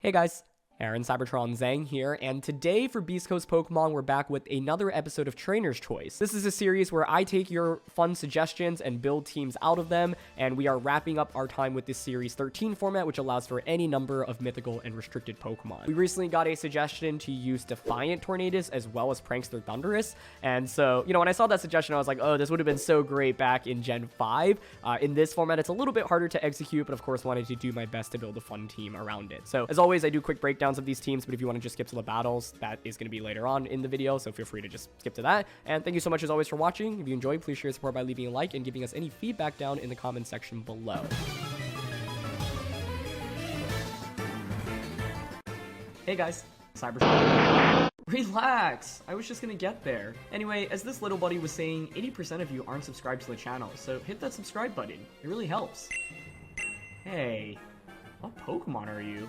Hey guys, Aaron Cybertron Zhang here, and today for Beastcoast Pokemon, we're back with another episode of Trainer's Choice. This is a series where I take your fun suggestions and build teams out of them, and we are wrapping up our time with this Series 13 format, which allows for any number of mythical and restricted Pokemon. We recently got a suggestion to use Defiant Tornadus as well as Prankster Thunderous, and so, when I saw that suggestion, I was like, oh, this would have been so great back in Gen 5. In this format, it's a little bit harder to execute, but of course wanted to do my best to build a fun team around it. So, as always, I do quick breakdowns of these teams, but if you want to just skip to the battles, that is going to be later on in the video, so feel free to just skip to that. And thank you so much as always for watching. If you enjoyed, please share your support by leaving a like and giving us any feedback down in the comment section below. Hey guys, Cybertron. Relax, I was just gonna get there. Anyway, as this little buddy was saying, 80% of you aren't subscribed to the channel, so hit that subscribe button. It really helps. Hey, what Pokemon are you?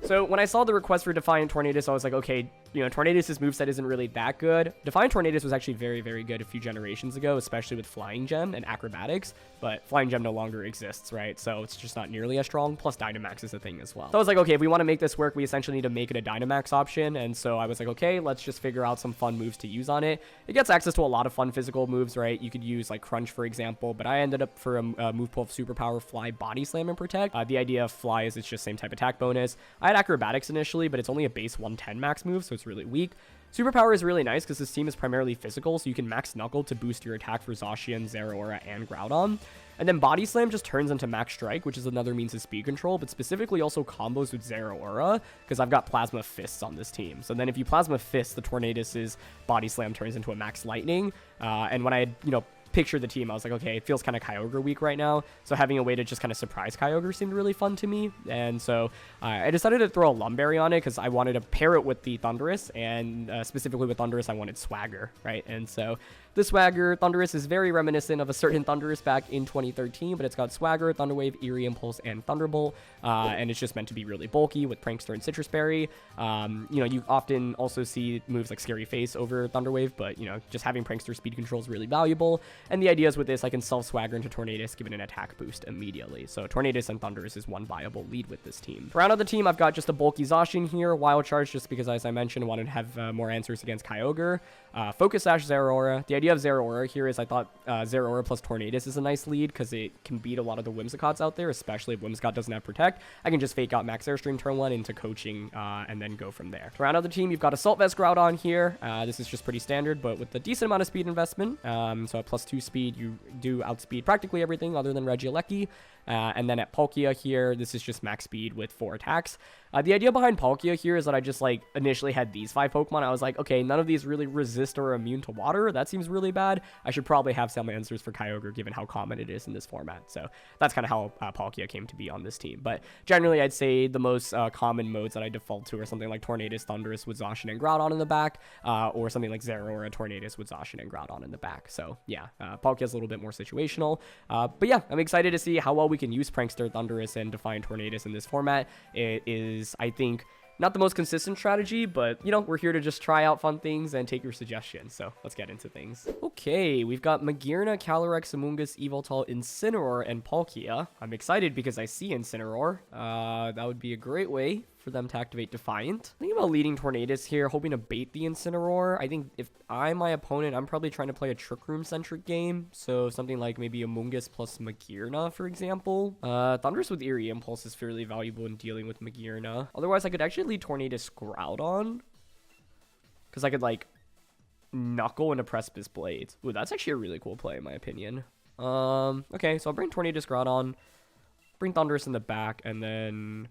So when I saw the request for Defiant Tornadus, I was like, okay, Tornadus' moveset isn't really that good. Defiant Tornadus was actually very, very good a few generations ago, especially with Flying Gem and Acrobatics, but Flying Gem no longer exists, right? So it's just not nearly as strong, plus Dynamax is a thing as well. So I was like, okay, if we want to make this work, we essentially need to make it a Dynamax option, and so I was like, okay, let's just figure out some fun moves to use on it. It gets access to a lot of fun physical moves, right? You could use, like, Crunch, for example, but I ended up for a move pool of Superpower, Fly, Body Slam, and Protect. The idea of Fly is it's just same type attack bonus. I had Acrobatics initially, but it's only a base 110 max move, so it's really weak. Superpower is really nice because this team is primarily physical, so you can max Knuckle to boost your attack for Zacian, Zeraora, and Groudon. And then Body Slam just turns into Max Strike, which is another means of speed control, but specifically also combos with Zeraora, because I've got Plasma Fists on this team. So then if you Plasma Fist, the Tornadus' Body Slam turns into a Max Lightning, and when I had, picture the team, I was like, okay, it feels kind of Kyogre weak right now, so having a way to just kind of surprise Kyogre seemed really fun to me, and so I decided to throw a Lumberry on it because I wanted to pair it with the Thunderous, and specifically with Thunderous, I wanted Swagger, right? And so the Swagger Thunderous is very reminiscent of a certain Thunderous back in 2013, but it's got Swagger, Thunder Wave, Eerie Impulse, and Thunderbolt, and it's just meant to be really bulky with Prankster and Citrus Berry. You often also see moves like Scary Face over Thunder Wave, but, just having Prankster speed control is really valuable. And the idea is with this, I can self-swagger into Tornadus, give it an attack boost immediately. So Tornadus and Thunderous is one viable lead with this team. To round out the team, I've got just a bulky Zacian here, Wild Charge just because, as I mentioned, I wanted to have more answers against Kyogre. Focus Sash Zeraora. The idea of Zeraora here is I thought Zeraora plus Tornadus is a nice lead because it can beat a lot of the Whimsicots out there, especially if Whimsicott doesn't have Protect. I can just fake out Max Airstream turn 1 into coaching and then go from there. To round out the team, you've got Assault Vest Groudon here. This is just pretty standard, but with a decent amount of speed investment. So at +2 speed, you do outspeed practically everything other than Regieleki. And then at Palkia here, this is just max speed with 4 attacks. The idea behind Palkia here is that I just initially had these 5 Pokemon. I was like, okay, none of these really resist or are immune to water. That seems really bad. I should probably have some answers for Kyogre given how common it is in this format. So that's kind of how Palkia came to be on this team. But generally, I'd say the most common modes that I default to are something like Tornadus, Thunderous with Zacian and Groudon in the back, or something like Zeraora, Tornadus with Zacian and Groudon in the back. So yeah, Palkia is a little bit more situational. But yeah, I'm excited to see how well we can use Prankster, Thunderous, and Defiant Tornadus in this format. It is, I think, not the most consistent strategy, but, we're here to just try out fun things and take your suggestions. So let's get into things. Okay, we've got Magearna, Calyrex, Amoonguss, Yveltal, Incineroar, and Palkia. I'm excited because I see Incineroar. That would be a great way for them to activate Defiant. Thinking about leading Tornadus here, hoping to bait the Incineroar. I think if I'm my opponent, I'm probably trying to play a Trick Room-centric game. So something like maybe Amoonguss plus Magearna, for example. Thunderous with Eerie Impulse is fairly valuable in dealing with Magearna. Otherwise, I could actually lead Tornadus Groudon, because I could, Knuckle into Precipice Blades. Ooh, that's actually a really cool play, in my opinion. Okay, so I'll bring Tornadus Groudon, bring Thunderous in the back, and then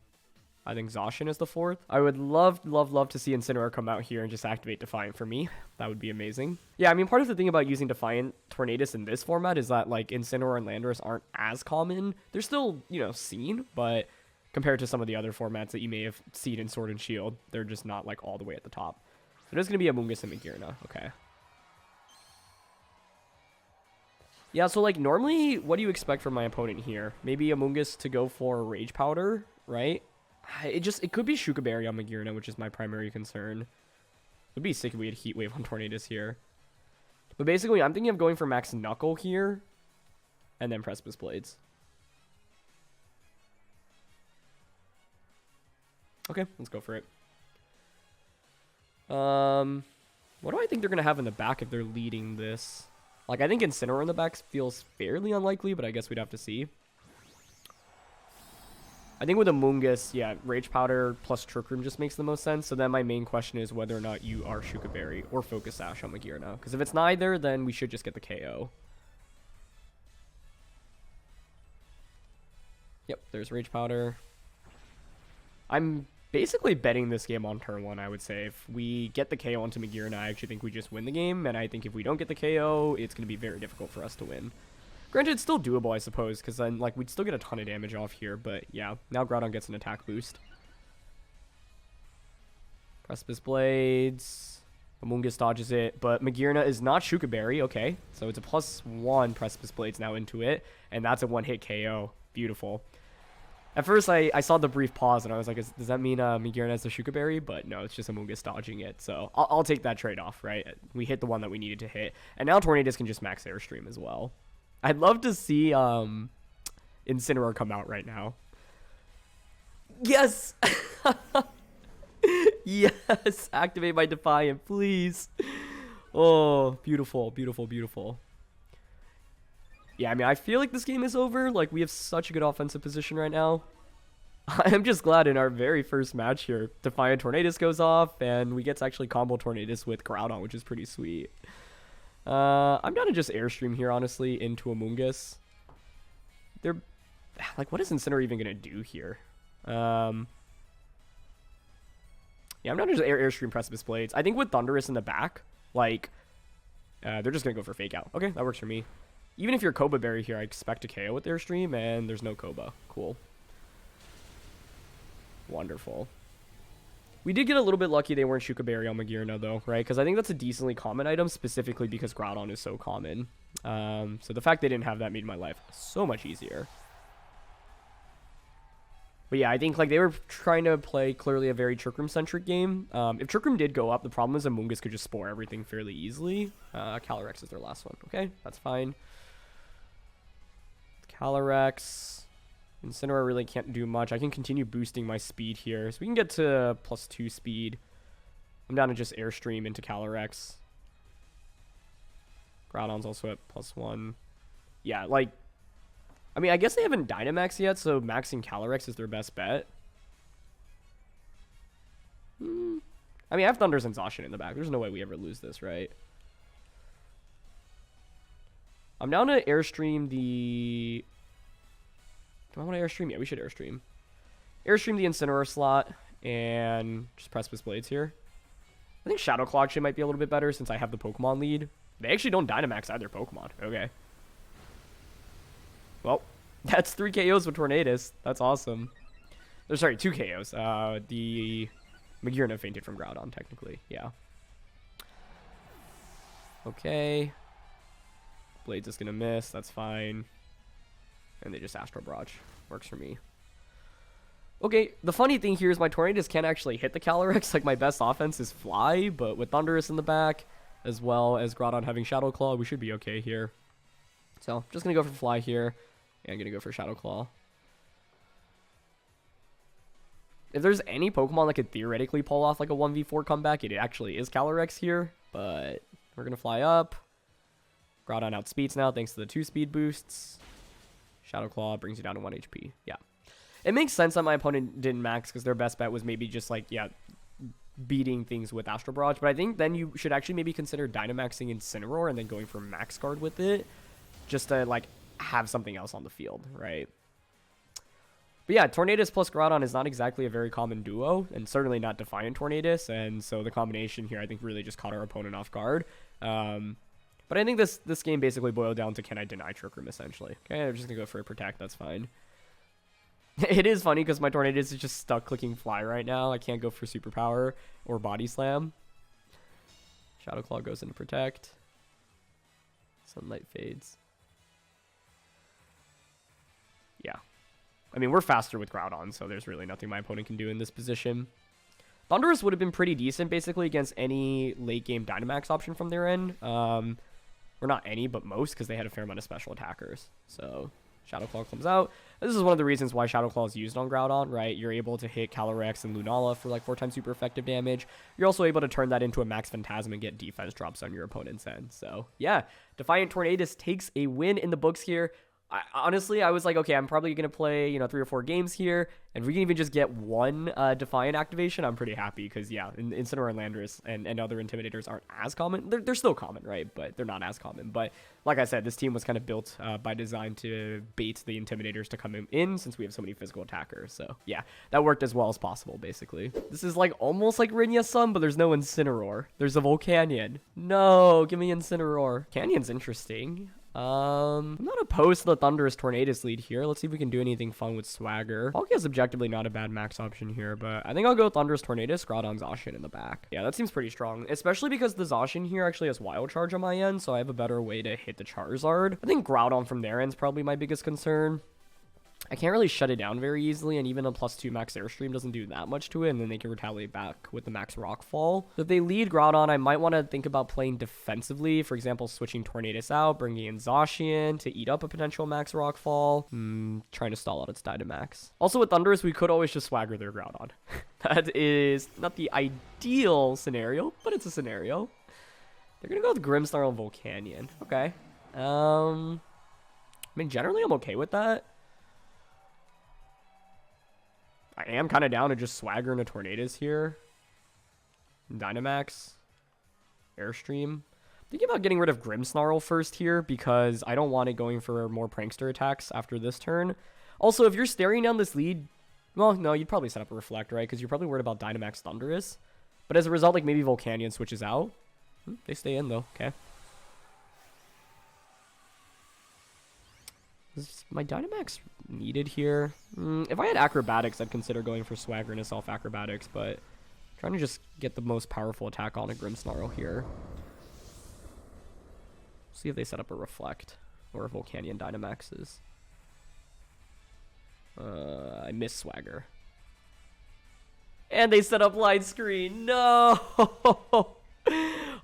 I think Zacian is the 4th. I would love to see Incineroar come out here and just activate Defiant for me. That would be amazing. Yeah, I mean, part of the thing about using Defiant Tornadus in this format is that, Incineroar and Landorus aren't as common. They're still, seen, but compared to some of the other formats that you may have seen in Sword and Shield, they're just not, all the way at the top. So there's going to be Amoonguss and Magearna. Okay. Yeah, so, normally, what do you expect from my opponent here? Maybe Amoonguss to go for Rage Powder, right? It could be Shuka Berry on Magearna, which is my primary concern. It would be sick if we had Heat Wave on Tornadus here. But basically, I'm thinking of going for Max Knuckle here, and then Precipice Blades. Okay, let's go for it. What do I think they're going to have in the back if they're leading this? Like, I think Incineroar in the back feels fairly unlikely, but I guess we'd have to see. I think with Amoonguss, yeah, Rage Powder plus Trick Room just makes the most sense. So then my main question is whether or not you are Shuka Berry or Focus Sash on Magearna now. Because if it's neither, then we should just get the KO. Yep, there's Rage Powder. I'm basically betting this game on turn 1, I would say. If we get the KO onto Magearna, I actually think we just win the game. And I think if we don't get the KO, it's going to be very difficult for us to win. Granted, it's still doable, I suppose, because then, like, we'd still get a ton of damage off here. But, yeah, now Groudon gets an attack boost. Precipice Blades. Amoonguss dodges it, but Magearna is not Shuka Berry. Okay, so it's a +1 Precipice Blades now into it, and that's a one-hit KO. Beautiful. At first, I saw the brief pause, and I was like, does that mean Magearna has the Shuka Berry? But no, it's just Amoonguss dodging it. So I'll take that trade-off, right? We hit the one that we needed to hit. And now Tornadus can just max Airstream as well. I'd love to see Incineroar come out right now. Yes! Yes! Activate my Defiant, please. Oh, beautiful, beautiful, beautiful. Yeah, I mean, I feel like this game is over. Like, we have such a good offensive position right now. I'm just glad in our very first match here, Defiant Tornadus goes off, and we get to actually combo Tornadus with Groudon, which is pretty sweet. I'm down to just Airstream here, honestly, into Amoonguss. They're... Like, what is Incineroar even going to do here? Yeah, I'm down to just Airstream Precipice Blades. I think with Thunderous in the back, like, they're just going to go for Fake Out. Okay, that works for me. Even if you're Koba Berry here, I expect a KO with Airstream, and there's no Koba. Cool. Wonderful. We did get a little bit lucky they weren't Shuka Berry on Magearna, though, right? Because I think that's a decently common item, specifically because Groudon is so common. So the fact they didn't have that made my life so much easier. But yeah, I think like they were trying to play clearly a very Trick Room-centric game. If Trick Room did go up, the problem is Amoonguss could just spore everything fairly easily. Calyrex is their last one. Okay, that's fine. Calyrex. Incineroar really can't do much. I can continue boosting my speed here. So we can get to +2 speed. I'm down to just Airstream into Calyrex. Groudon's also at +1. Yeah, like... I mean, I guess they haven't Dynamax yet, so maxing Calyrex is their best bet. I mean, I have Thunders and Zacian in the back. There's no way we ever lose this, right? I'm down to Airstream the... Do I want to Airstream? Yeah, we should Airstream. Airstream the Incineroar slot and just Precipice Blades here. I think Shadow Claw actually might be a little bit better since I have the Pokemon lead. They actually don't Dynamax either Pokemon. Okay. Well, that's 3 KOs with Tornadus. That's awesome. Oh, sorry, 2 KOs. The Magearna fainted from Groudon, technically. Yeah. Okay. Blades is going to miss. That's fine. And they just Astral Barrage. Works for me. Okay, the funny thing here is my Tornadus can't actually hit the Calyrex. Like, my best offense is Fly, but with Thunderous in the back, as well as Groudon having Shadow Claw, we should be okay here. So, just going to go for Fly here. And I'm going to go for Shadow Claw. If there's any Pokemon that could theoretically pull off like a 1v4 comeback, it actually is Calyrex here. But we're going to fly up. Groudon outspeeds now thanks to the 2 speed boosts. Shadow Claw brings you down to 1 HP. Yeah. It makes sense that my opponent didn't max because their best bet was maybe just like, yeah, beating things with Astral Barrage. But I think then you should actually maybe consider Dynamaxing Incineroar and then going for Max Guard with it. Just to like have something else on the field, right? But yeah, Tornadus plus Groudon is not exactly a very common duo, and certainly not Defiant Tornadus, and so the combination here I think really just caught our opponent off guard. But I think this game basically boiled down to can I deny Trick Room, essentially. Okay, I'm just going to go for a Protect, that's fine. It is funny because my Tornadus is just stuck clicking Fly right now. I can't go for Superpower or Body Slam. Shadow Claw goes into Protect. Sunlight fades. Yeah. I mean, we're faster with Groudon, so there's really nothing my opponent can do in this position. Thunderous would have been pretty decent, basically, against any late-game Dynamax option from their end. Or not any, but most, because they had a fair amount of special attackers. So, Shadow Claw comes out. This is one of the reasons why Shadow Claw is used on Groudon, right? You're able to hit Calyrex and Lunala for like 4 times super effective damage. You're also able to turn that into a Max Phantasm and get defense drops on your opponent's end. So yeah, Defiant Tornadus takes a win in the books here. Honestly, I was like, okay, I'm probably going to play, 3 or 4 games here, and if we can even just get one Defiant activation, I'm pretty happy, because, yeah, Incineroar and Landorus and other Intimidators aren't as common. They're still common, right, but they're not as common. But, like I said, this team was kind of built by design to bait the Intimidators to come in, since we have so many physical attackers. So, yeah, that worked as well as possible, basically. This is, like, almost like Rinya's Sun, but there's no Incineroar. There's a Volcanion. No, give me Incineroar. Canyon's interesting. I'm not opposed to the Thunderous Tornadus lead here. Let's see if we can do anything fun with Swagger. Palkia is objectively not a bad max option here, but I think I'll go with Thunderous Tornadus, Groudon, Zacian in the back. Yeah, that seems pretty strong, especially because the Zacian here actually has Wild Charge on my end, so I have a better way to hit the Charizard. I think Groudon from their end is probably my biggest concern. I can't really shut it down very easily, and even a +2 max Airstream doesn't do that much to it, and then they can retaliate back with the max Rockfall. So if they lead Groudon, I might want to think about playing defensively. For example, switching Tornadus out, bringing in Zacian to eat up a potential max Rockfall. Trying to stall out its Dynamax. Also with Thunderous, we could always just Swagger their Groudon. That is not the ideal scenario, but it's a scenario. They're going to go with Grimmsnarl and Volcanion. Okay. I mean, generally I'm okay with that. I am kind of down to just Swagger into Tornadus here. Dynamax. Airstream. Thinking about getting rid of Grimmsnarl first here, because I don't want it going for more Prankster attacks after this turn. Also, if you're staring down this lead, well, no, you'd probably set up a Reflect, right? Because you're probably worried about Dynamax Thunderous. But as a result, like, maybe Volcanion switches out. They stay in, though. Okay. Is my Dynamax needed here? If I had Acrobatics, I'd consider going for Swagger and a Self-Acrobatics, but I'm trying to just get the most powerful attack on a Grimmsnarl here. See if they set up a Reflect or a Volcanion Dynamaxes. I missed Swagger. And they set up Light Screen. No!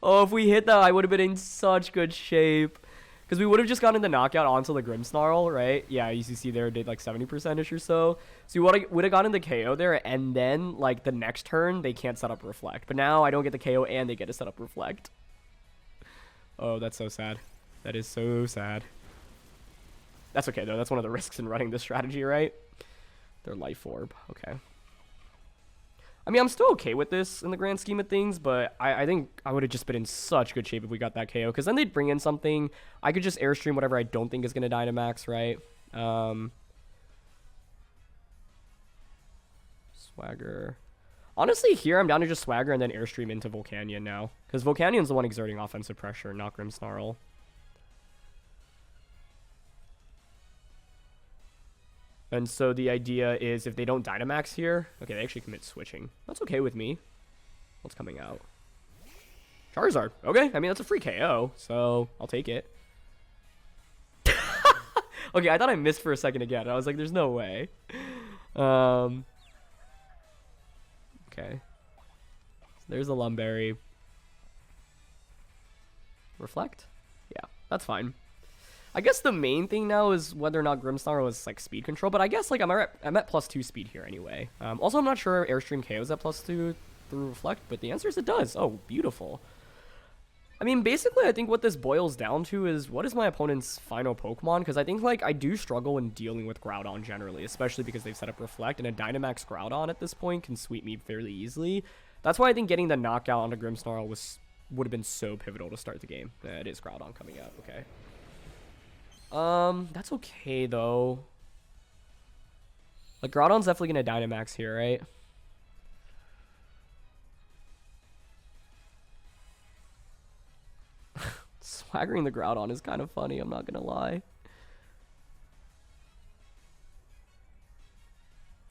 Oh, if we hit that, I would have been in such good shape. Because we would have just gotten the knockout onto the Grimmsnarl, right? Yeah, you see there did like 70%-ish or so. So you would have gotten the KO there, and then like the next turn, they can't set up Reflect. But now I don't get the KO and they get to set up Reflect. Oh, that's so sad. That is so sad. That's okay, though. That's one of the risks in running this strategy, right? Their Life Orb. Okay. I mean, I'm still okay with this in the grand scheme of things, but I think I would have just been in such good shape if we got that KO, because then they'd bring in something. I could just Airstream whatever I don't think is going to Dynamax, right? Swagger. Honestly, here I'm down to just Swagger and then Airstream into Volcanion now, because Volcanion's the one exerting offensive pressure, not Grimmsnarl. And so the idea is if they don't Dynamax here... Okay, they actually commit switching. That's okay with me. What's coming out? Charizard. Okay, I mean, that's a free KO, so I'll take it. Okay, I thought I missed for a second again. I was like, there's no way. Okay. So there's a Lumberry. Reflect? Yeah, that's fine. I guess the main thing now is whether or not Grimmsnarl is like speed control, but I guess like I'm at +2 speed here anyway. Also, I'm not sure Airstream KOs at +2 through Reflect, but the answer is it does. Oh, beautiful. I mean, basically, I think what this boils down to is what is my opponent's final Pokemon? Because I think like I do struggle in dealing with Groudon generally, especially because they've set up Reflect, and a Dynamax Groudon at this point can sweep me fairly easily. That's why I think getting the knockout onto Grimmsnarl would have been so pivotal to start the game. It is Groudon coming out. Okay. That's okay, though. Like, Groudon's definitely gonna Dynamax here, right? Swaggering the Groudon is kind of funny, I'm not gonna lie.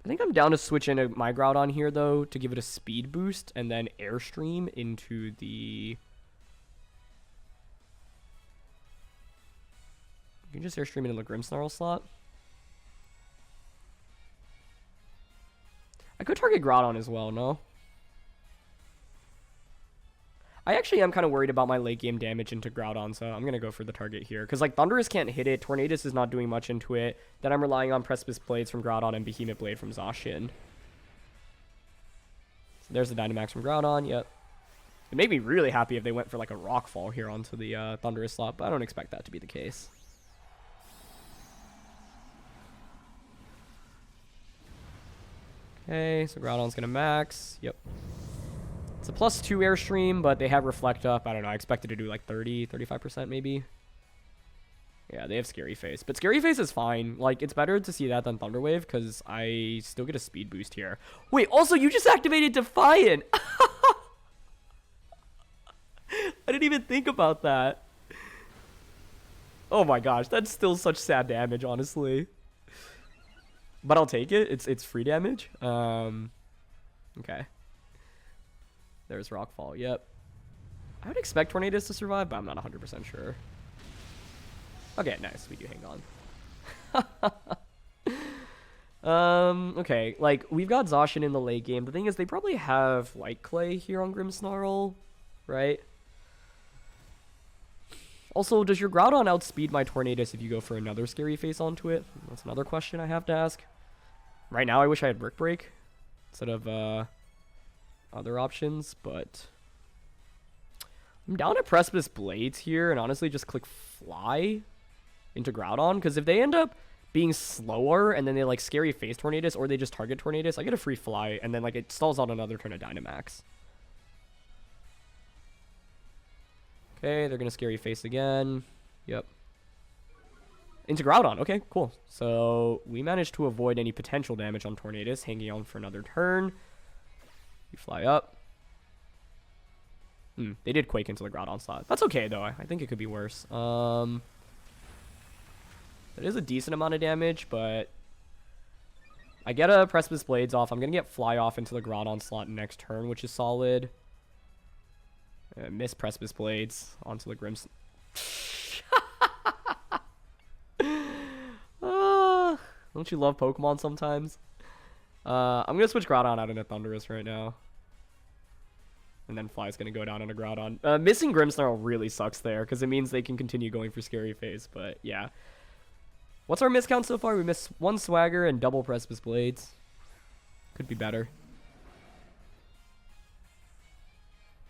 I think I'm down to switch into my Groudon here, though, to give it a speed boost, and then Airstream into the... You can just Airstream it in the Grimmsnarl slot. I could target Groudon as well, no? I actually am kind of worried about my late game damage into Groudon, so I'm going to go for the target here. Because, like, Thunderous can't hit it, Tornadus is not doing much into it, then I'm relying on Precipice Blades from Groudon and Behemoth Blade from Zacian. So there's the Dynamax from Groudon, yep. It'd make me really happy if they went for, like, a Rock Fall here onto the Thunderous slot, but I don't expect that to be the case. Okay, so Groudon's going to max, yep. It's a +2 Airstream, but they have Reflect Up. I don't know. I expected to do like 30, 35% maybe. Yeah, they have Scary Face. But Scary Face is fine. Like, it's better to see that than Thunder Wave because I still get a speed boost here. Wait, also, you just activated Defiant. I didn't even think about that. Oh my gosh, that's still such sad damage, honestly. But I'll take it. It's free damage. Okay. There's Rockfall, yep. I would expect Tornadus to survive, but I'm not 100% sure. Okay, nice. We do hang on. Okay, like, we've got Zacian in the late game. The thing is, they probably have Light Clay here on Grimmsnarl, right? Also, does your Groudon outspeed my Tornadus if you go for another Scary Face onto it? That's another question I have to ask. Right now, I wish I had Brick Break instead of, other options, but I'm down to Precipice Blades here and honestly just click Fly into Groudon, because if they end up being slower and then they like Scary Face Tornadus or they just target Tornadus, I get a free Fly and then like it stalls out another turn of Dynamax. Okay, they're gonna Scary Face again. Yep. Into Groudon. Okay, cool. So we managed to avoid any potential damage on Tornadus, hanging on for another turn. You fly up. They did Quake into the Groudon slot. That's okay, though. I think it could be worse. That is a decent amount of damage, but I get a Precipice Blades off. I'm going to get Fly off into the Groudon slot next turn, which is solid. Miss Precipice Blades onto the Grims. Don't you love Pokemon sometimes? I'm going to switch Groudon out into Thunderous right now. And then Fly's going to go down into Groudon. Missing Grimmsnarl really sucks there, because it means they can continue going for Scary Face, but yeah. What's our miscount so far? We missed 1 Swagger and double Precipice Blades. Could be better.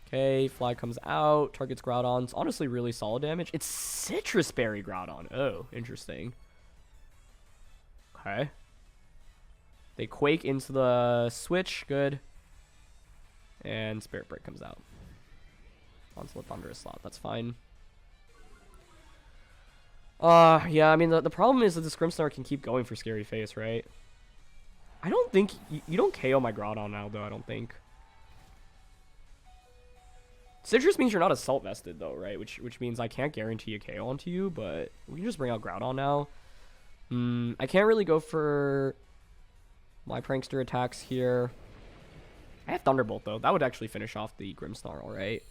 Okay, Fly comes out, targets Groudon. It's honestly really solid damage. It's Citrus Berry Groudon. Oh, interesting. Okay. They Quake into the switch. Good. And Spirit Break comes out. Onto the Thunderous slot. That's fine. Yeah, I mean, the problem is that this Grimmsnarl can keep going for Scary Face, right? I don't think... You don't KO my Groudon now, though, I don't think. Citrus means you're not Assault Vested, though, right? Which means I can't guarantee a KO onto you, but we can just bring out Groudon now. I can't really go for my Prankster attacks here. I have Thunderbolt, though. That would actually finish off the Grimmsnarl, right?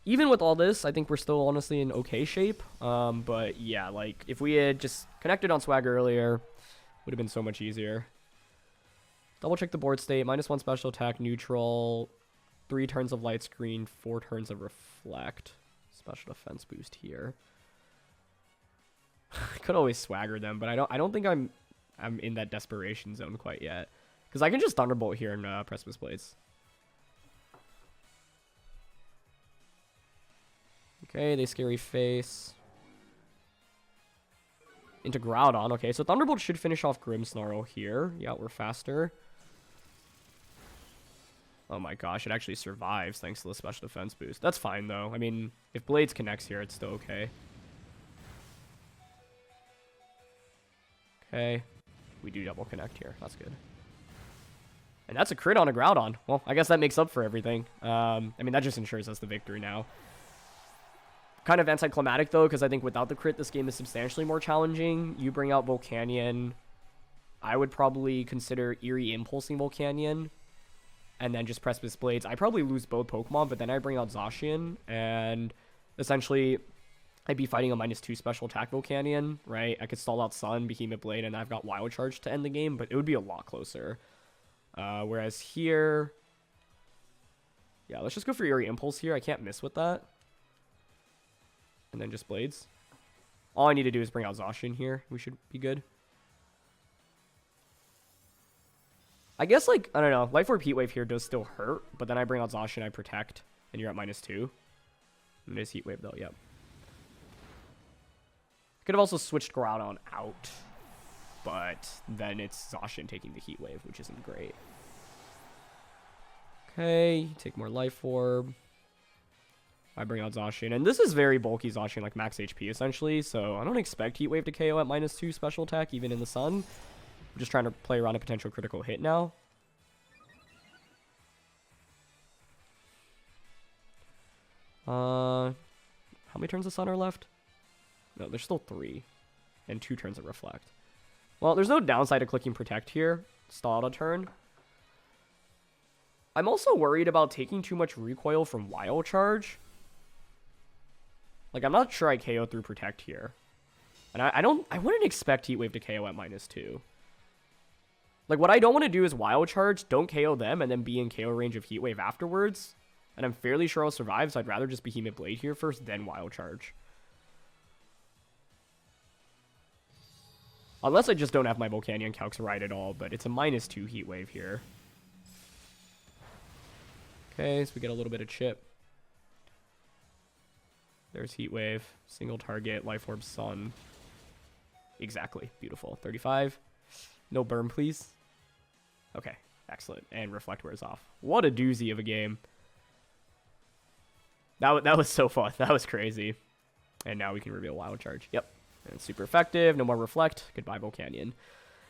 Even with all this, I think we're still honestly in okay shape. But yeah, like, if we had just connected on Swagger earlier, would have been so much easier. Double check the board state. -1 special attack, neutral. 3 turns of Light Screen, 4 turns of Reflect. Special defense boost here. I could always Swagger them, but I don't think I'm in that desperation zone quite yet. Because I can just Thunderbolt here and Precipice Blades. Okay, they Scary Face. Into Groudon. Okay, so Thunderbolt should finish off Grimmsnarl here. Yeah, we're faster. Oh my gosh, it actually survives thanks to the special defense boost. That's fine, though. I mean, if Blades connects here, it's still okay. Okay. We do double connect here. That's good. And that's a crit on a Groudon. Well, I guess that makes up for everything. I mean, that just ensures us the victory now. Kind of anticlimactic, though, because I think without the crit, this game is substantially more challenging. You bring out Volcanion. I would probably consider Eerie Impulsing Volcanion. And then just Precipice Blades. I probably lose both Pokemon, but then I bring out Zacian. And essentially, I'd be fighting a -2 special attack Volcanion, right? I could stall out Sun, Behemoth Blade, and I've got Wild Charge to end the game, but it would be a lot closer. Whereas here... Yeah, let's just go for Eerie Impulse here. I can't miss with that. And then just Blades. All I need to do is bring out Zacian here. We should be good. I guess, like, I don't know. Life Orb Heat Wave here does still hurt, but then I bring out Zacian, I protect, and you're at -2. And it is Heat Wave, though, yep. Could have also switched Groudon out, but then it's Zacian taking the Heat Wave, which isn't great. Okay, take more Life Orb. I bring out Zacian, and this is very bulky Zacian, like max HP essentially, so I don't expect Heat Wave to KO at -2 special attack, even in the sun. I'm just trying to play around a potential critical hit now. How many turns of Sun are left? No, there's still 3, and 2 turns of Reflect. Well, there's no downside to clicking Protect here. Stall out a turn. I'm also worried about taking too much recoil from Wild Charge. Like, I'm not sure I KO through Protect here. And I wouldn't expect Heat Wave to KO at -2. Like, what I don't want to do is Wild Charge, don't KO them, and then be in KO range of Heat Wave afterwards. And I'm fairly sure I'll survive, so I'd rather just Behemoth Blade here first, then Wild Charge. Unless I just don't have my Volcanion calcs right at all, but it's a -2 Heat Wave here. Okay, so we get a little bit of chip. There's Heat Wave, single target, Life Orb, Sun. Exactly, beautiful. 35. No burn, please. Okay, excellent. And Reflect wears off. What a doozy of a game. That was so fun. That was crazy. And now we can reveal Wild Charge. Yep. And it's super effective. No more Reflect. Goodbye, Volcanion.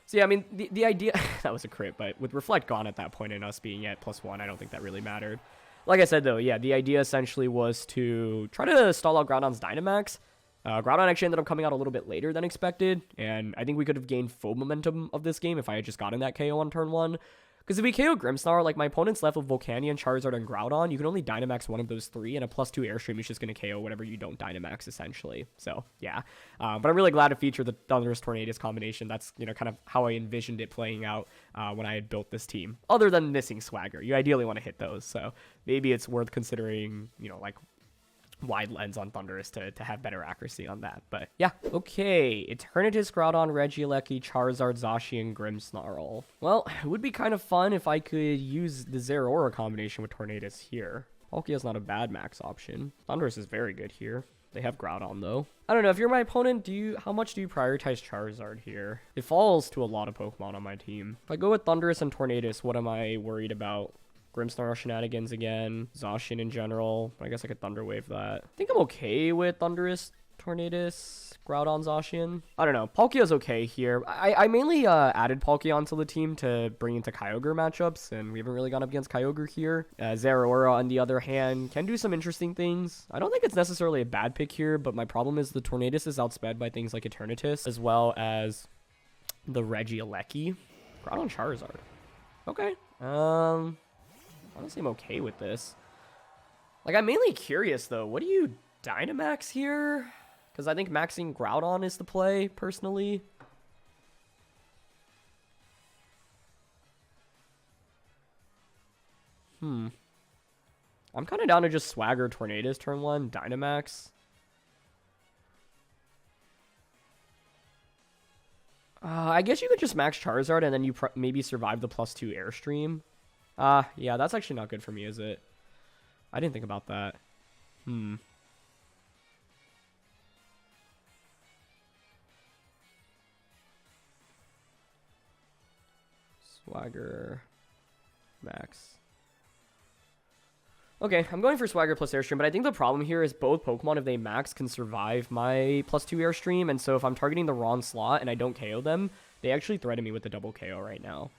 So yeah, I mean, the idea... that was a crit, but with Reflect gone at that point and us being at +1, I don't think that really mattered. Like I said, though, yeah, the idea essentially was to try to stall out Groudon's Dynamax. Groudon actually ended up coming out a little bit later than expected, and I think we could have gained full momentum of this game if I had just gotten that KO on turn 1. Because if we KO Grimmsnarl, like, my opponent's left with Volcanion, Charizard, and Groudon, you can only Dynamax one of those 3, and a +2 Airstream is just going to KO whatever you don't Dynamax, essentially. So, yeah. But I'm really glad to feature the Thunderous Tornadus combination. That's, you know, kind of how I envisioned it playing out when I had built this team. Other than missing Swagger. You ideally want to hit those, so maybe it's worth considering, you know, like, wide lens on Thunderous to have better accuracy on that. But yeah. Okay, Eternatus, Groudon, Regieleki, Charizard, Zacian, Grimmsnarl. Well, it would be kind of fun if I could use the Zeraora combination with Tornadus here. Palkia's not a bad max option. Thunderous is very good here. They have Groudon though. I don't know, if you're my opponent, how much do you prioritize Charizard here? It falls to a lot of Pokemon on my team. If I go with Thunderous and Tornadus, what am I worried about? Grimmsnarl shenanigans again, Zacian in general. I guess I could Thunder Wave that. I think I'm okay with Thunderous, Tornadus, Groudon, Zacian. I don't know. Palkia's okay here. I mainly added Palkia onto the team to bring into Kyogre matchups, and we haven't really gone up against Kyogre here. Zeraora, on the other hand, can do some interesting things. I don't think it's necessarily a bad pick here, but my problem is the Tornadus is outsped by things like Eternatus, as well as the Regieleki. Groudon, Charizard. Okay. Honestly, I'm okay with this. Like, I'm mainly curious, though. What do you Dynamax here? Because I think maxing Groudon is the play, personally. I'm kind of down to just Swagger Tornadus turn 1, Dynamax. I guess you could just max Charizard and then you maybe survive the +2 Airstream. Yeah, that's actually not good for me, is it? I didn't think about that. Swagger. Max. Okay, I'm going for Swagger plus Airstream, but I think the problem here is both Pokemon, if they max, can survive my +2 Airstream, and so if I'm targeting the wrong slot and I don't KO them, they actually threaten me with the double KO right now.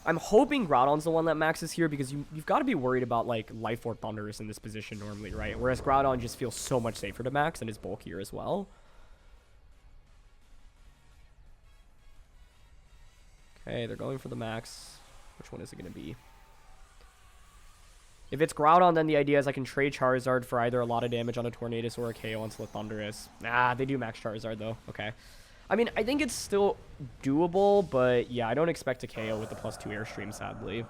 I'm hoping Groudon's the one that maxes here, because you've got to be worried about, like, Life Orb Thunderous in this position normally, right? Whereas Groudon just feels so much safer to max and is bulkier as well. Okay, they're going for the max. Which one is it going to be? If it's Groudon, then the idea is I can trade Charizard for either a lot of damage on a Tornadus or a KO onto the Thunderous. They do max Charizard, though. Okay. I mean, I think it's still doable, but yeah, I don't expect a KO with the +2 Airstream, sadly.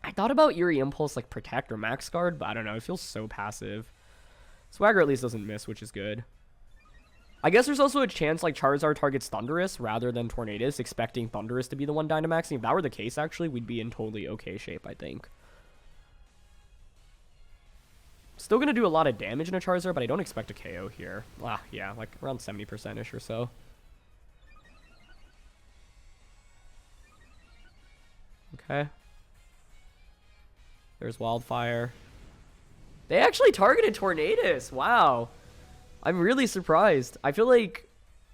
I thought about Eerie Impulse, like Protect or Max Guard, but I don't know. It feels so passive. Swagger at least doesn't miss, which is good. I guess there's also a chance like Charizard targets Thunderous rather than Tornadus, expecting Thunderous to be the one Dynamaxing. If that were the case, actually, we'd be in totally okay shape, I think. Still going to do a lot of damage in a Charizard, but I don't expect a KO here. Yeah, like around 70%-ish or so. Okay. There's Wildfire. They actually targeted Tornadus. Wow. I'm really surprised. I feel like,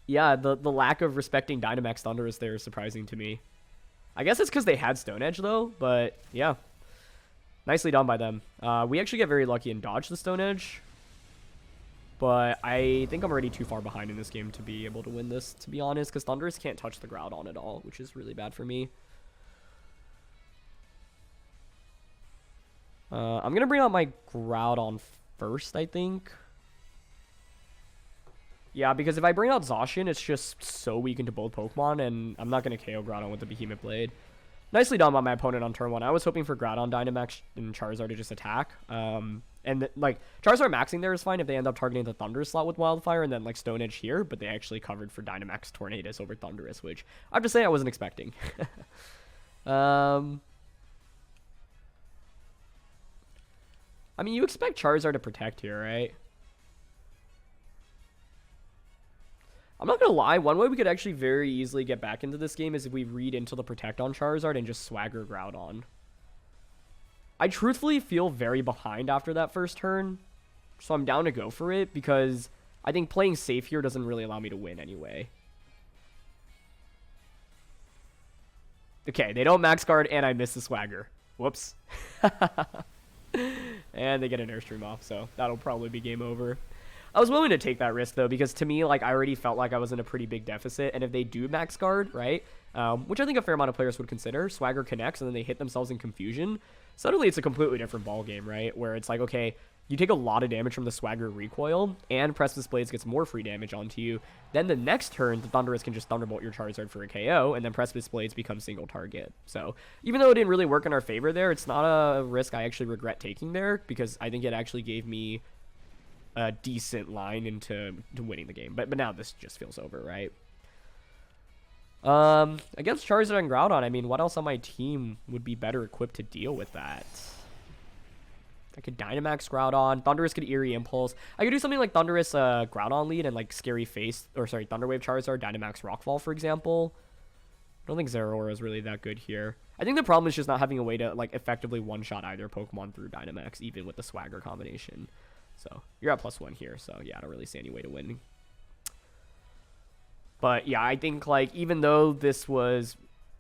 yeah, the lack of respecting Dynamax Thunderous there is surprising to me. I guess it's because they had Stone Edge, though, but yeah. Nicely done by them. We actually get very lucky and dodge the Stone Edge. But I think I'm already too far behind in this game to be able to win this, to be honest, because Thunderous can't touch the Groudon at all, which is really bad for me. I'm going to bring out my Groudon first, I think. Yeah, because if I bring out Zacian, it's just so weak into both Pokemon, and I'm not going to KO Groudon with the Behemoth Blade. Nicely done by my opponent on turn 1. I was hoping for Groudon, Dynamax, and Charizard to just attack. Like, Charizard maxing there is fine if they end up targeting the Thunder slot with Wildfire, and then, like, Stone Edge here, but they actually covered for Dynamax Tornadus over Thunderous, which I have to say I wasn't expecting. I mean, you expect Charizard to protect here, right? I'm not going to lie. One way we could actually very easily get back into this game is if we read into the Protect on Charizard and just Swagger Groudon. I truthfully feel very behind after that first turn, so I'm down to go for it because I think playing safe here doesn't really allow me to win anyway. Okay, they don't Max Guard, and I miss the Swagger. Whoops. And they get an Airstream off, so that'll probably be game over. I was willing to take that risk, though, because to me, like, I already felt like I was in a pretty big deficit, and if they do Max Guard, right, which I think a fair amount of players would consider, Swagger connects, and then they hit themselves in confusion, suddenly it's a completely different ballgame, right, where it's like, okay, you take a lot of damage from the Swagger recoil, and Precipice Blades gets more free damage onto you. Then the next turn, the Thunderous can just Thunderbolt your Charizard for a KO, and then Precipice Blades become single target. So even though it didn't really work in our favor there, it's not a risk I actually regret taking there, because I think it actually gave me a decent line into winning the game. But now this just feels over, right? Against Charizard and Groudon, I mean, what else on my team would be better equipped to deal with that? I could Dynamax Groudon. Thunderous could Eerie Impulse. I could do something like Thunderous Groudon lead and like Scary Face, or sorry, Thunderwave Charizard, Dynamax Rockfall, for example. I don't think Zeraora is really that good here. I think the problem is just not having a way to like effectively one-shot either Pokemon through Dynamax, even with the Swagger combination. So you're at +1 here, so yeah, I don't really see any way to win. But yeah, I think like even though this was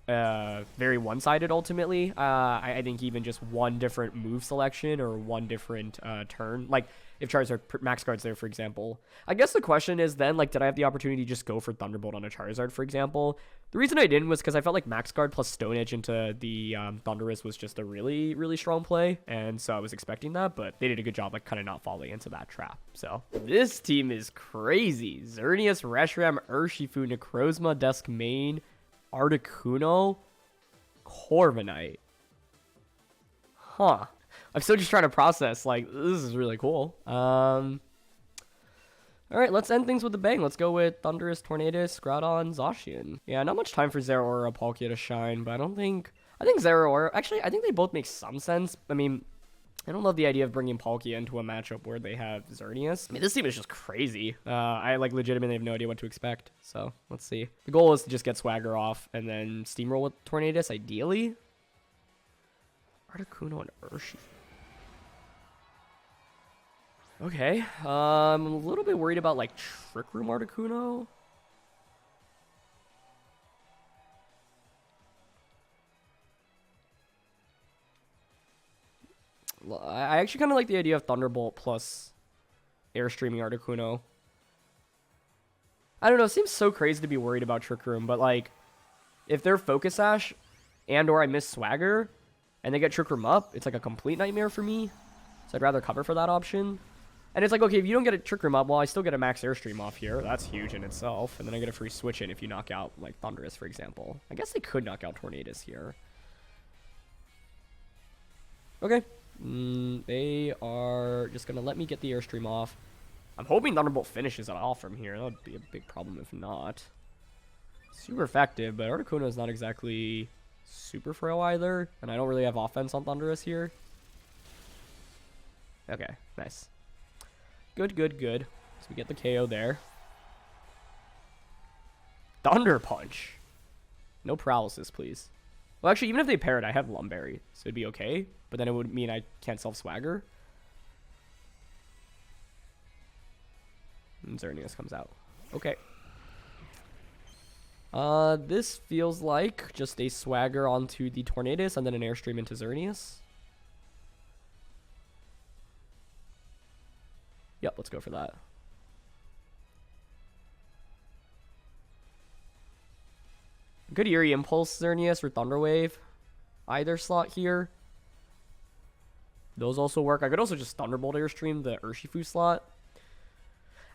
very one-sided ultimately, I think even just one different move selection or one different turn, like if Charizard Max Guard's there, for example, I guess the question is then, like, did I have the opportunity to just go for Thunderbolt on a Charizard, for example? The reason I didn't was because I felt like Max Guard plus Stone Edge into the Thunderous was just a really, really strong play, and so I was expecting that, but they did a good job, like, kind of not falling into that trap. So this team is crazy. Xerneas, Reshiram, Urshifu, Necrozma, Duskmane, Articuno, Corviknight. Huh. I'm still just trying to process, like, this is really cool. Alright, let's end things with a bang. Let's go with Thunderous, Tornadus, Groudon, Zacian. Yeah, not much time for Zeraora or Palkia to shine, but I think Zeraora, actually, I think they both make some sense. I mean, I don't love the idea of bringing Palkia into a matchup where they have Xerneas. I mean, this team is just crazy. I, like, legitimately have no idea what to expect, so let's see. The goal is to just get Swagger off and then steamroll with Tornadus, ideally. Articuno and Urshifu. Okay, I'm a little bit worried about, like, Trick Room Articuno. I actually kind of like the idea of Thunderbolt plus Airstreaming Articuno. I don't know, it seems so crazy to be worried about Trick Room, but, like, if they're Focus Sash and or I miss Swagger and they get Trick Room up, it's like a complete nightmare for me. So I'd rather cover for that option. And it's like, okay, if you don't get a Trick Room up, well, I still get a Max Airstream off here. That's huge in itself. And then I get a free switch in if you knock out, like, Thunderous, for example. I guess they could knock out Tornadus here. Okay. They are just gonna let me get the Airstream off. I'm hoping Thunderbolt finishes it off from here. That would be a big problem if not. Super effective, but Articuno is not exactly super frail either, and I don't really have offense on Thunderous here. Okay, nice. Good, good, good. So we get the KO there. Thunder Punch. No paralysis, please. Well, actually, even if they paired, I have Lumberry, so it'd be okay. But then it would mean I can't self-swagger. And Xerneas comes out. Okay. This feels like just a swagger onto the Tornadus and then an Airstream into Xerneas. Yep, let's go for that. Good Eerie Impulse, Xerneas, or Thunder Wave. Either slot here. Those also work. I could also just Thunderbolt Airstream the Urshifu slot.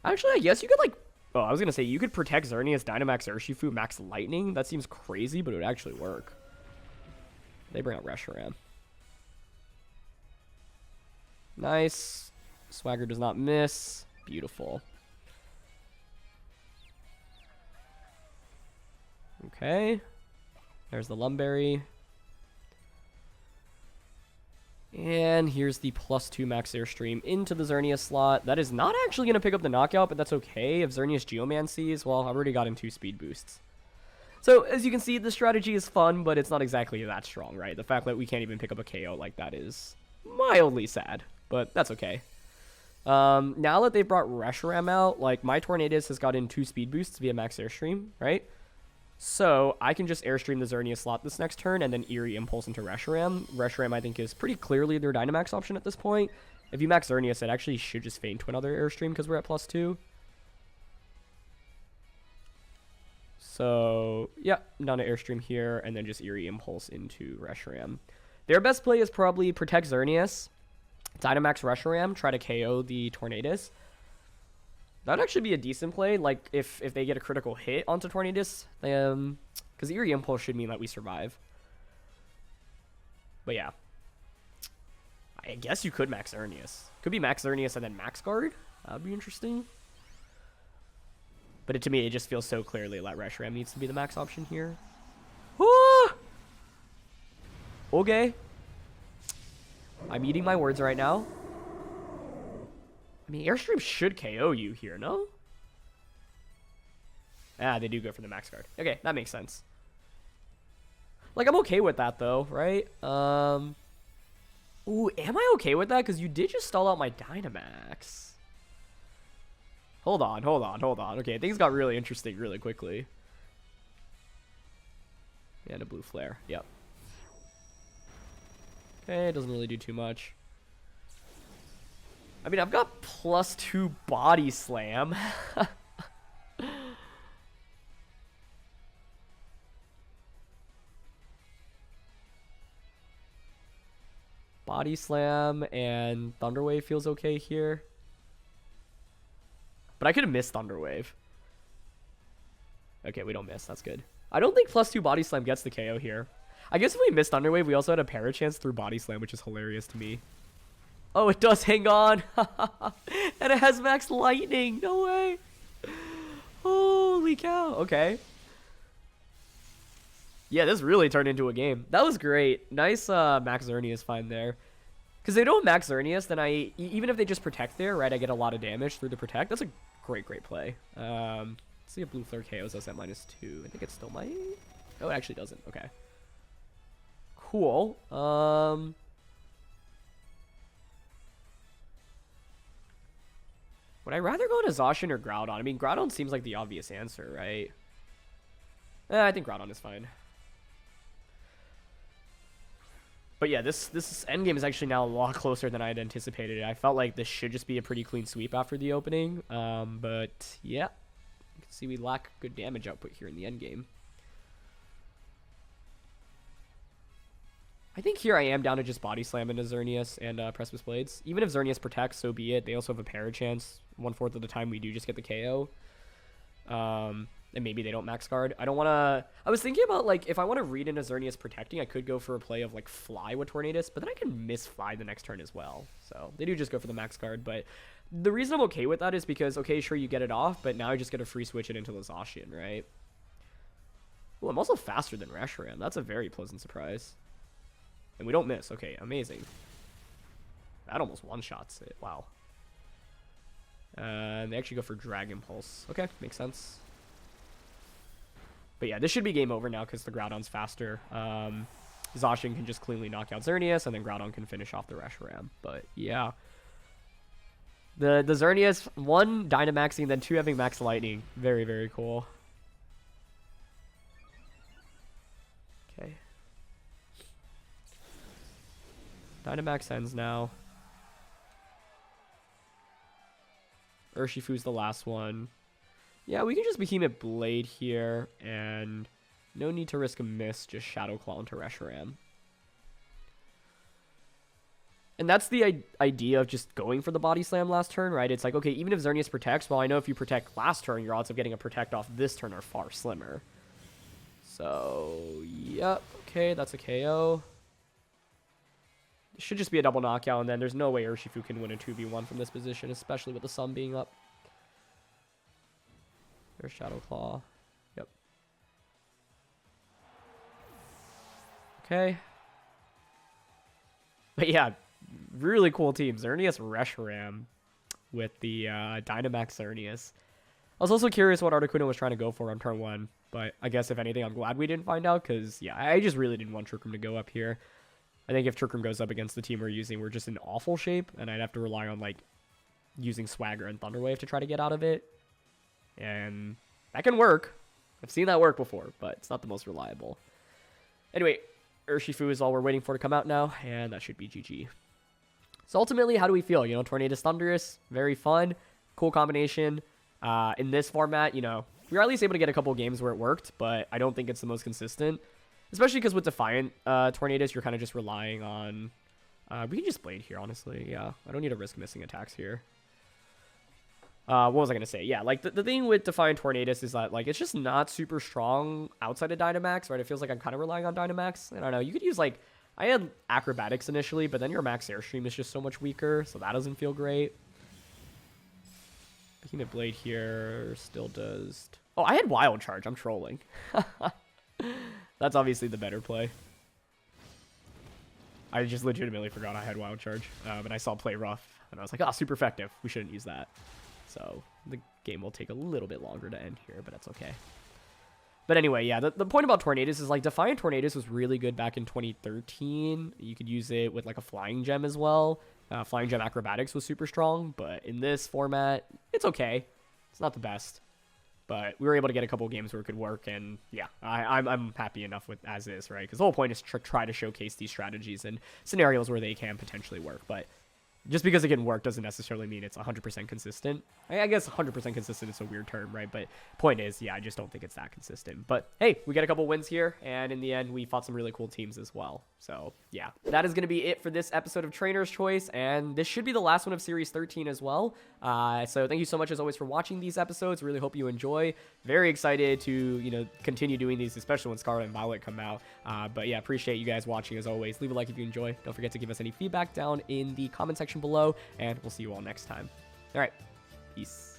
Actually, I guess you could, like... Oh, I was going to say, you could protect Xerneas, Dynamax Urshifu, Max Lightning. That seems crazy, but it would actually work. They bring out Reshiram. Nice. Swagger does not miss. Beautiful. Okay. There's the Lumberry. And here's the +2 Max Airstream into the Xerneas slot. That is not actually going to pick up the knockout, but that's okay. If Xerneas Geomancies, well, I've already gotten 2 speed boosts. So, as you can see, the strategy is fun, but it's not exactly that strong, right? The fact that we can't even pick up a KO like that is mildly sad, but that's okay. Now that they've brought Reshiram out, like, my Tornadus has gotten 2 speed boosts via Max Airstream, right? So, I can just Airstream the Xerneas slot this next turn and then Eerie Impulse into Reshiram. Reshiram, I think, is pretty clearly their Dynamax option at this point. If you max Xerneas, it actually should just feign to another Airstream because we're at +2. So, yeah, down to Airstream here and then just Eerie Impulse into Reshiram. Their best play is probably Protect Xerneas, Dynamax Reshiram, try to KO the Tornadus. That would actually be a decent play, like, if they get a critical hit onto Tornadus, because Eerie Impulse should mean that we survive. But yeah. I guess you could max Xerneas. Could be max Xerneas and then max guard. That would be interesting. But to me, it just feels so clearly that Reshiram needs to be the max option here. Ah! Okay. I'm eating my words right now. I mean, Airstream should KO you here, no? Ah, they do go for the max guard. Okay, that makes sense. Like, I'm okay with that, though, right? Ooh, am I okay with that? Because you did just stall out my Dynamax. Hold on, hold on, hold on. Okay, things got really interesting really quickly. And a blue flare, yep. Okay, it doesn't really do too much. I mean, I've got +2 Body Slam. Body Slam and Thunder Wave feels okay here. But I could have missed Thunder Wave. Okay, we don't miss. That's good. I don't think +2 Body Slam gets the KO here. I guess if we missed Thunder Wave, we also had a para chance through Body Slam, which is hilarious to me. Oh, it does hang on. And it has Max Lightning. No way. Holy cow. Okay. Yeah, this really turned into a game. That was great. Nice Max Xerneas find there. Because they don't Max Xerneas, then even if they just protect there, right, I get a lot of damage through the protect. That's a great, great play. Let's see if Blue Flare KOs us at -2. I think it still might. Oh, it actually doesn't. Okay. Cool. Would I rather go to Zacian or Groudon? I mean, Groudon seems like the obvious answer, right? I think Groudon is fine. But yeah, this endgame is actually now a lot closer than I had anticipated. I felt like this should just be a pretty clean sweep after the opening. But yeah, you can see we lack good damage output here in the endgame. I think here I am down to just Body Slam into Xerneas and Precipice Blades. Even if Xerneas protects, so be it. They also have a para chance. 1/4 of the time we do just get the KO. and maybe they don't max guard. I don't want to... I was thinking about, like, if I want to read into Xerneas protecting, I could go for a play of, like, fly with Tornadus, but then I can miss fly the next turn as well. So they do just go for the max guard, but the reason I'm okay with that is because, okay, sure, you get it off, but now I just get to free switch it into Zacian, right? Well, I'm also faster than Reshiram. That's a very pleasant surprise. And we don't miss. Okay, amazing. That almost one-shots it. Wow. They actually go for Dragon Pulse. Okay, makes sense. But yeah, this should be game over now because the Groudon's faster. Zacian can just cleanly knock out Xerneas, and then Groudon can finish off the Reshiram. But yeah. The Xerneas, 1 Dynamaxing, then 2 having Max Lightning. Very, very cool. Okay. Dynamax ends now. Urshifu's the last one. Yeah, we can just Behemoth Blade here, and no need to risk a miss, just Shadow Claw into Reshiram. And that's the idea of just going for the Body Slam last turn, right? It's like, okay, even if Xerneas protects, well, I know if you protect last turn, your odds of getting a protect off this turn are far slimmer. So, yep, okay, that's a KO. It should just be a double knockout, and then there's no way Urshifu can win a 2v1 from this position, especially with the sun being up. There's Shadow Claw. Yep. Okay. But yeah, really cool team. Xerneas Reshiram with the Dynamax Xerneas. I was also curious what Articuno was trying to go for on turn 1, but I guess if anything, I'm glad we didn't find out, because yeah, I just really didn't want Trick Room to go up here. I think if Trick Room goes up against the team we're using, we're just in awful shape, and I'd have to rely on, like, using Swagger and Thunder Wave to try to get out of it. And that can work. I've seen that work before, but it's not the most reliable. Anyway, Urshifu is all we're waiting for to come out now, and that should be GG. So ultimately, how do we feel? You know, Tornadus Thunderous, very fun, cool combination. In this format, you know, we were at least able to get a couple games where it worked, but I don't think it's the most consistent. Especially because with Defiant Tornadus, you're kind of just relying on... we can just Blade here, honestly. Yeah, I don't need to risk missing attacks here. What was I going to say? Yeah, like, the thing with Defiant Tornadus is that, like, it's just not super strong outside of Dynamax, right? It feels like I'm kind of relying on Dynamax. I don't know. You could use, like... I had Acrobatics initially, but then your Max Airstream is just so much weaker, so that doesn't feel great. Behemoth Blade here still does... Oh, I had Wild Charge. I'm trolling. That's obviously the better play. I just legitimately forgot I had Wild Charge. And I saw Play Rough, and I was like, oh, super effective. We shouldn't use that. So the game will take a little bit longer to end here, but that's okay. But anyway, yeah, the point about Tornadus is, like, Defiant Tornadus was really good back in 2013. You could use it with, like, a Flying Gem as well. Flying Gem Acrobatics was super strong, but in this format, it's okay. It's not the best. But we were able to get a couple games where it could work, and yeah, I'm happy enough with as is, right? Because the whole point is to try to showcase these strategies and scenarios where they can potentially work. But just because it can work doesn't necessarily mean it's 100% consistent. I guess 100% consistent is a weird term, right? But point is, yeah, I just don't think it's that consistent. But hey, we get a couple wins here, and in the end, we fought some really cool teams as well. So yeah, that is going to be it for this episode of Trainer's Choice, and this should be the last one of Series 13 as well. So thank you so much, as always, for watching these episodes. Really hope you enjoy. Very excited to, you know, continue doing these, especially when Scarlet and Violet come out. But yeah, appreciate you guys watching as always. Leave a like if you enjoy. Don't forget to give us any feedback down in the comment section below, and we'll see you all next time. All right, peace.